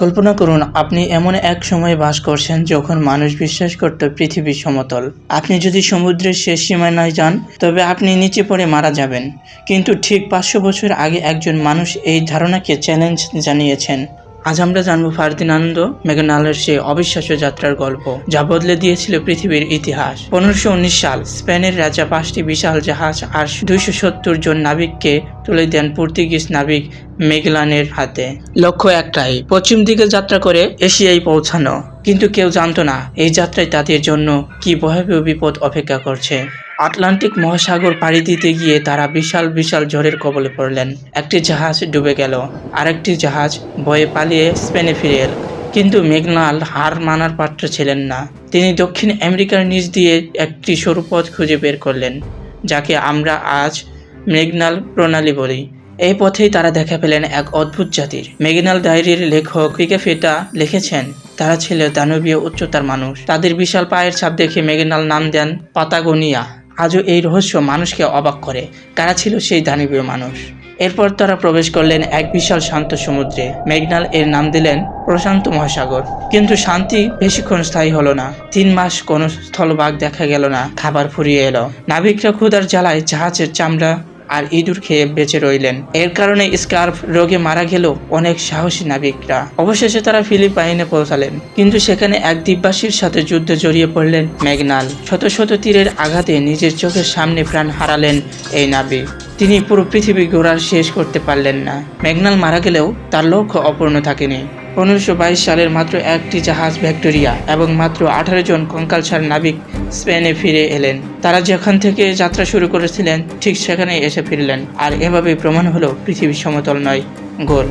কল্পনা করুন আপনি এমন এক সময়ে বাস করছেন যখন মানুষ বিশ্বাস করত পৃথিবী সমতল। আপনি যদি সমুদ্রের শেষ সীমানায় যান তবে আপনি নিচে পড়ে মারা যাবেন। কিন্তু ঠিক 500 বছর আগে একজন মানুষ এই ধারণাকে চ্যালেঞ্জ জানিয়েছেন। আজ আমরা জানবো ফার্দিনান্দ ম্যাগনালের সেই অবিশ্বাস্য যাত্রার গল্প, যা বদলে দিয়েছিল পৃথিবীর ইতিহাস। 1519 সাল স্পেনের রাজা 5টি বিশাল জাহাজ আর 270 জন নাবিককে তুলে দেন পর্তুগিজ নাবিক মেগেলানের হাতে। লক্ষ্য একটাই, পশ্চিম দিকে যাত্রা করে এশিয়ায় পৌঁছানো। কিন্তু কেউ জানতো না এই যাত্রায় তাদের জন্য কি ভয়াবহ বিপদ অপেক্ষা করছে। আটলান্টিক মহাসাগর পাড়ি দিতে গিয়ে তারা বিশাল বিশাল ঝড়ের কবলে পড়লেন। একটি জাহাজ ডুবে গেল, আরেকটি জাহাজ বয়ে পালিয়ে স্পেনে ফিরে এল। কিন্তু মেঘনাল হার মানার পাত্র ছিলেন না। তিনি দক্ষিণ আমেরিকার নিচ দিয়ে একটি সরু পথ খুঁজে বের করলেন, যাকে আমরা আজ মেঘনাল প্রণালী বলি। এই পথেই তারা দেখা পেলেন এক অদ্ভুত জাতির। মেঘনাল ডায়েরির লেখক পিকাফেটা লিখেছেন, তারা ছিল দানবীয় উচ্চতার মানুষ। তাদের বিশাল পায়ের ছাপ দেখে মেঘনাল নাম দেন পাতাগোনিয়া। আজও এই রহস্য মানুষকে অবাক করে, কারা ছিল সেই দানবীয় মানুষ। এরপর তারা প্রবেশ করলেন এক বিশাল শান্ত সমুদ্রে। মেঘনাল এর নাম দিলেন প্রশান্ত মহাসাগর। কিন্তু শান্তি বেশিক্ষণ স্থায়ী হলো না। 3 মাস কোনো স্থলভাগ দেখা গেল না। খাবার ফুরিয়ে এলো। নাবিকরা ক্ষুধার জ্বালায় জাহাজের চামড়া আর ইঁদুর খেয়ে বেঁচে রইলেন। এর কারণে স্কার্ফ রোগে মারা গেল অনেক সাহসী নাবিকরা। অবশেষে তারা ফিলিপাইনে পৌঁছালেন, কিন্তু সেখানে এক দ্বীপবাসীর সাথে যুদ্ধে জড়িয়ে পড়লেন মেঘনাল। শত শত তীরের আঘাতে নিজের চোখের সামনে প্রাণ হারালেন এই নাবিক। তিনি পুরো পৃথিবী ঘোরার শেষ করতে পারলেন না। মেঘনাল মারা গেলেও তার লক্ষ্য অপূর্ণ থাকেনি। 1522 সালের মাত্র একটি জাহাজ ভিক্টোরিয়া এবং মাত্র 18 জন কঙ্কালসার নাবিক স্পেনে ফিরে এলেন। তারা যেখান থেকে যাত্রা শুরু করেছিলেন ঠিক সেখানেই এসে ফিরলেন। আর এভাবেই প্রমাণ হলো পৃথিবী সমতল নয়, গোল।